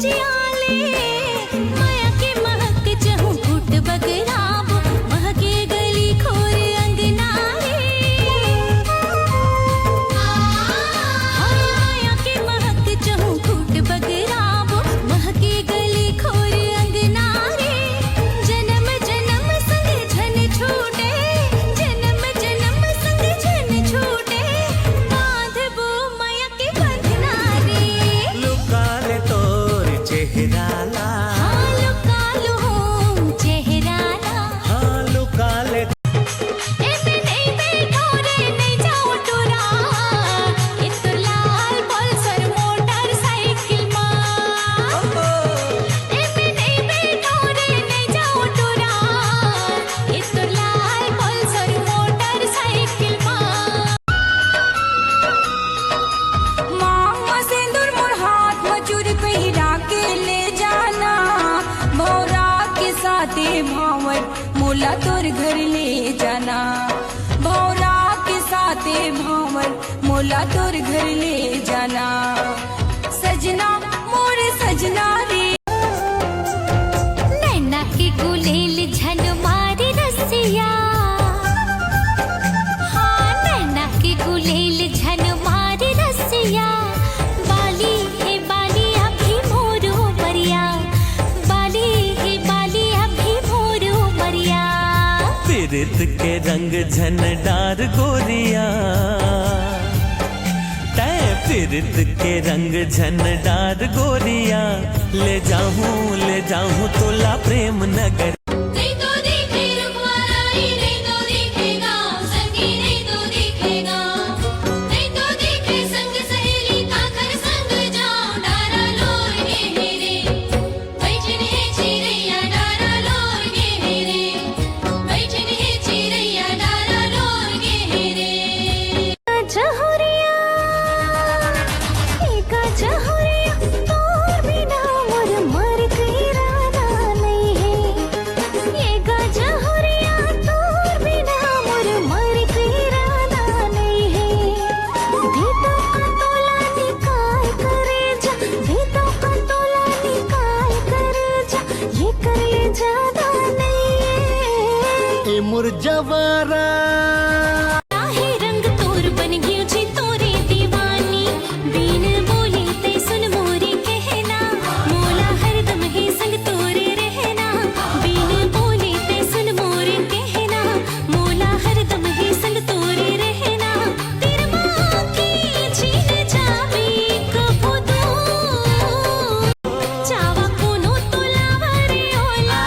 उजियाले माया के महक चहु फूट बगराब महके गली खोर अंगनारे माया के महक चहु फूट बगराब महके गली खोर अंगनारे जन्म जन्म संग झन छूटे जन्म जन्म संग झन छूटे बांधबो माया के बंधना रे लुका ले तोर चेहरा ला लुका लो चेहरा ला हाँ लुका ले एमे नहीं बैठो रे नहीं जाओ टुरा इतु लाल पल्सर मोटरसाइकिल मां एमे नहीं बैठो रे नहीं जाओ टुरा इतु लाल पल्सर मोटरसाइकिल मां मामा सिंदूर मोर हाथ मजूर पहिरा के ले जाना भौरा के साथे भावर मोला तोर घर ले जाना भौरा के साथे भावर मोला तोर घर ले जाना सजना मोर सजना रे नैना के गुलेल झन मारे रसिया हाँ नैना के गुलेल झन मारे रसिया बाली है बाली अभी मोरू मरिया बाली है बाली अभी मोरू मरिया पीरित के रंग झन डार गोरिया तै पीरित के रंग झन डार गोरिया ले जाऊं तोला प्रेम नगर नहीं तो देखे रुखवाराई नहीं तो देखे गाँव संगी नहीं तो देखेगा नहीं तो देखे संग सहेली काकर संग जाओ डारा लोर के मेरे बैठन है चिरैया डारा लोर के मेरे बैठन है चिरैया डारा लोर के मेरे जहुरिया एका जहुरिया तोर बिना मोर मर के इरादा नहीं है ये गजहुरिया तोर बिना मोर मर के इरादा नहीं है भीतों का तोला निकाल करे जा भीतों का तोला निकाल करे जा ये कर ले ज्यादा नहीं है ए मुरजवारा आहे रंग तोर बन गयो छी तोरे दीवानी बिन बोली ते सुन मोरे कहना मोला हरदम ही संग तोरे रहना बिन बोली ते सुन मोरे कहना मोला हरदम ही संग तोरे रहना तेरे माँ की छीन जावे कबो दो चावा कोनो तोलावरे ओला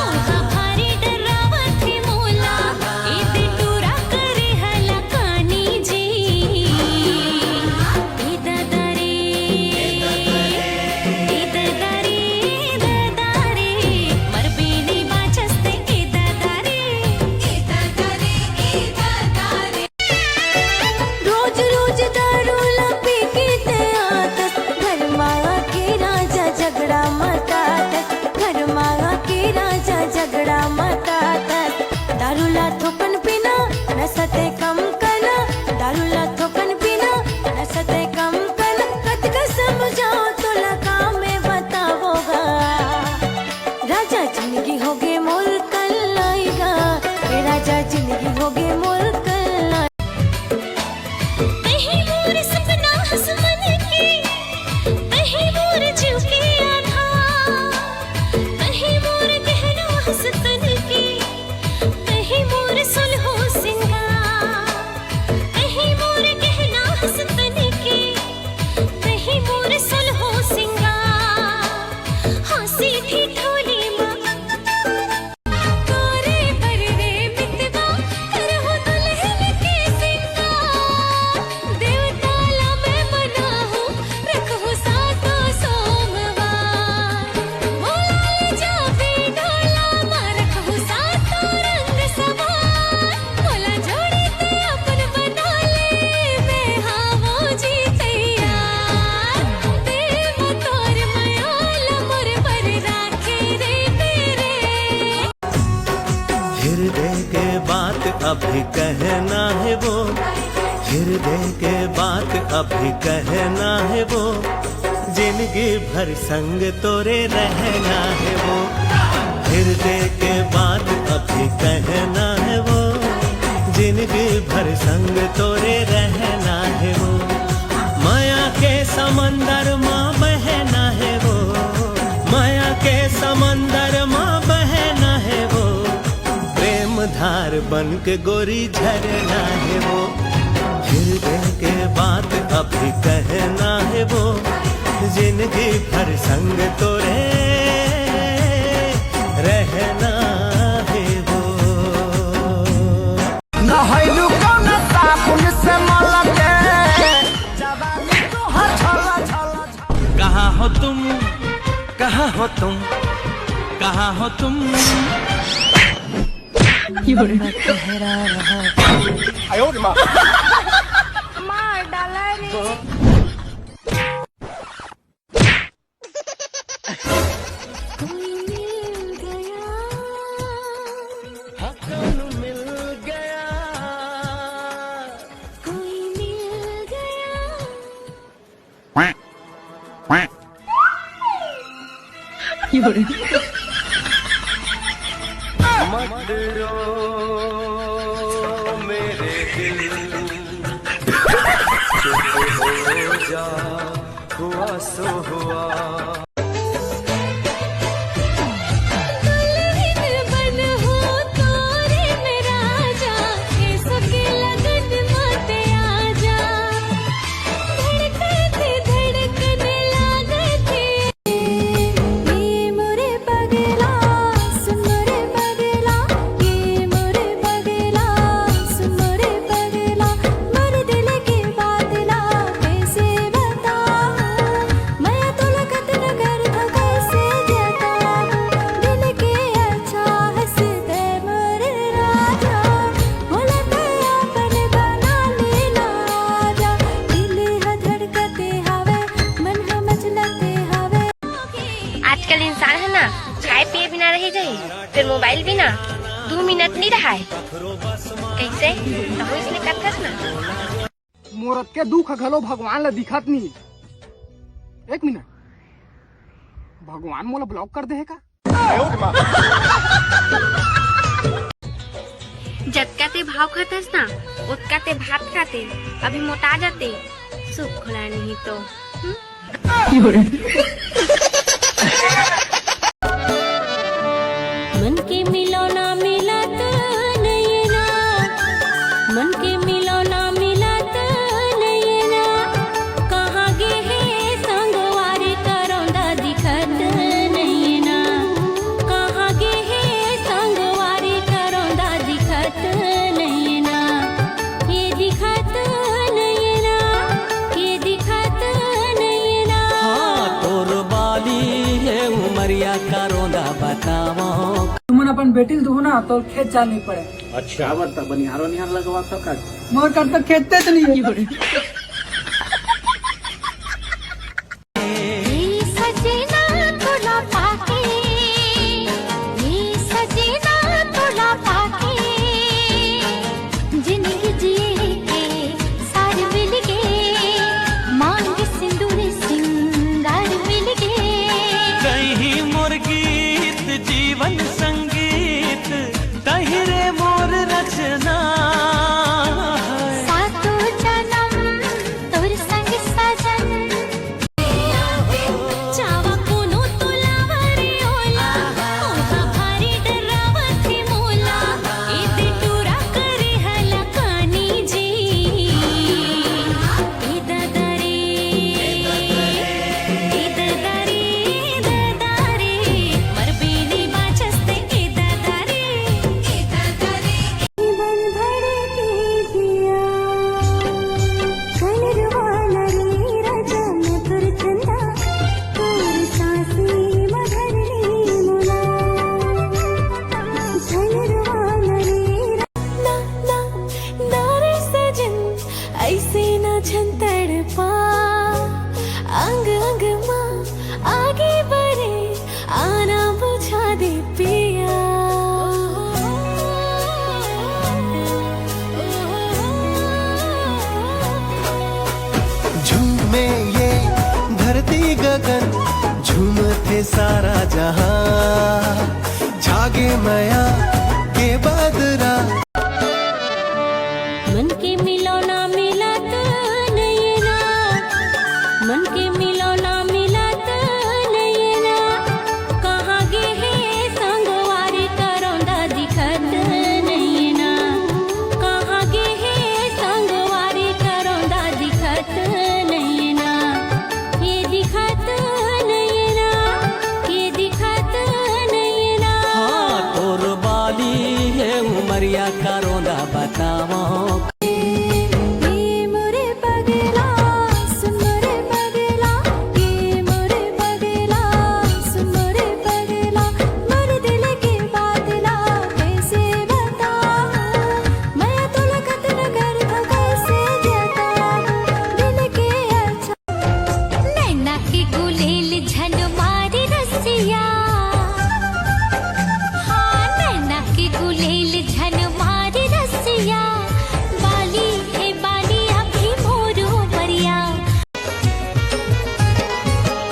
ओहा भारी डरावत है मोला इते टूरा करे हला कानी जी इददरे मरबेनी बाचस्ते इददरे रोज रोज दारू ला पी के ते आदत घर मांगा के राजा झगड़ा मतातत घर मांगा के राजा झगड़ा मतातत दारू ला थोपन पीना नसते कम करना दारू ला थोपन पीना नसते कम करना कत का समझाओ तो लगा में बताओगा राजा जिंदगी हो गए मोर कल आएगा ए राजा जिंदगी हो गए मोर कल कहीं मोर सपना हसमन के कहीं मोर जीव के आधार कहीं मोर गहना हसतन के कहीं मोर सुलहो सिंगार कहीं मोर गहना हसतन के कहीं मोर सुलहो सिंगार हंसी थी ठोली माँ तोरे पर रे मितवा करहो दुल्हन के सिंगार देवताला मैं मना हूँ रखो सातो सोमवार मोला ले जावे ढोला माँ रखो सातो रंग सवार मोला जोड़ी ते अपन बना ले मैं हाँ वो जी तैयार देव तोर मयाला मोर पर राखे रे तेरे हृदय के बात अभी कहना है वो हृदय के बात अभी कहना है वो जिन जिंदगी भर संग तोरे रहना है वो, हृदय के बात अभी कहना है वो, जिंदगी भर संग तोरे रहना है वो, माया के समंदर माँ बहना है वो, माया के समंदर माँ बहना है वो, प्रेम धार बन के गोरी झरना है वो, हृदय के बात अभी कहना है वो, जिंदगी भर संग तोरे रहना है वो। नहैलू कौन साबुन से मलके जवानी तोहर छला छला। कहाँ हो तुम, कहाँ हो तुम, कहाँ हो तुम, मार डाला रे। कोई मिल गया, कौन मिल गया, कोई मिल गया। मत रो मेरे दिल, चुप हो जा, हुआ सो हुआ। दुल्हन बन हो तोरे में राजा, ए सके लगन मते आजा, धड़कते धड़कने लागते। ये मोरे पगला सुन मोरे पगला, ये मोरे पगला सुन मोरे पगला, मोरे दिल के बादला कैसे बताऊं, मैं तो लगत नगर कैसे जताऊं, दिल के अच्छा हंसते मोरे राजा, बोलते अपन बना लेना आजा, दिल है धड़कते हवे मन है मचलते हवे। आजकल इंसान है ना, खाए पिए बिना रह जाए, फिर मोबाइल भी ना 2 मिनट नहीं रहा है। कैसे तो इसलिए कथस ना मोरत के दुख घलो भगवान ला दिखत नहीं। एक मिनट, भगवान मोला ब्लॉक कर दे का? जतका ते भाव खातस ना उतका ते भात खाते, अभी मोटा जाते सुख खुला नहीं तो। मन के मिलो ना मिलत नैना, मन के मिलो ना मिलत नैना, कहाँ गे है संगवारी करौंदा दिखत नैना, कहाँ गे है संगवारी करौंदा दिखत नैना, ये दिखत नैना, ये दिखत नैना। हाँ तोर बाली है उमरिया का रोंदा बताओ। तुमन अपन बेटी दो ना तो खेत जाने पड़े। अच्छा बता बनिहारो निहार लगवा सका मोर कर तो खेतते तो नहीं है। ये सजना तोला पाके, ये सजना तोला पाके, जिंदगी जिए के सार मिल गे, मांग सिंदूर सिंगार मिल गे। कहीं मोर गीत जीवन संगीत, तहिरे मोर रचना है। सातों जन्म ये सारा जहां जागे मया के बदरा। मन के मिलो ना मिलत नैना, मन के मिलो ना मिलत नैना, कहाँ गे है संगवारी करौंदा दिखत नैना, कहाँ गे है संगवारी करौंदा दिखत नैना, ये दिखत नैना, ये दिखत नैना। हाँ तोर बाली है उमरिया करोंदा बताओ। ये मोरे पगला सुन मोरे पगला, ये मोरे पगला सुन मोरे पगला, मोरे दिल के बादला कैसे बताऊं, मैं तो लगत नगर कैसे जताऊं दिल के अच्छा। नैना की गुलेल झन मारी रसिया, हाँ नैना की गुलेल झन मारी रसिया, बाली है बाली अभी मोरू परिया।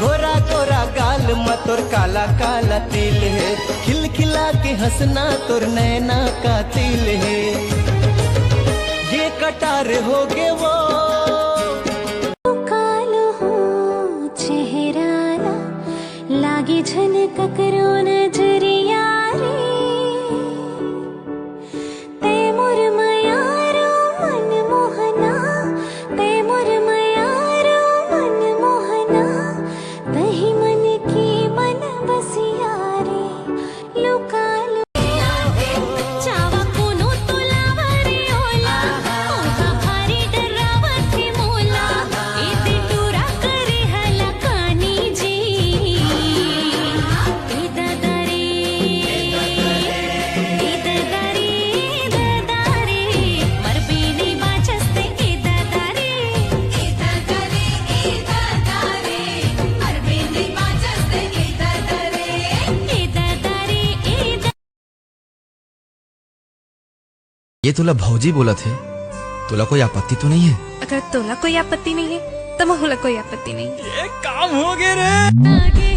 गोरा गोरा गाल में तोर काला काला तिल है, खिलखिला के हंसना तोर नैना का तिल है, ये कटार हो गे वो। कालो हो चेहरा लागे झन ककरो नजरिया रे, ते मोर मयारो मन मोहना, ते मोर मयारो मन मोहना, तही मन की मन बसिया रे, लुका चावा कोनो तुलावा रे ओला, ओका भारी डरावती मोला, इते टूरा करे हला कानी जी, ए ददारे, मर बेनी बाचस्ते ए ददारे, मर बेनी बाचस्ते ए ददारे, ये तुला भौजी बोला थे, तुला कोई आपत्ति तो नहीं है? अगर तोला कोई आपत्ति नहीं है तो मोहला कोई आपत्ति नहीं। ये काम हो गया रे। आगे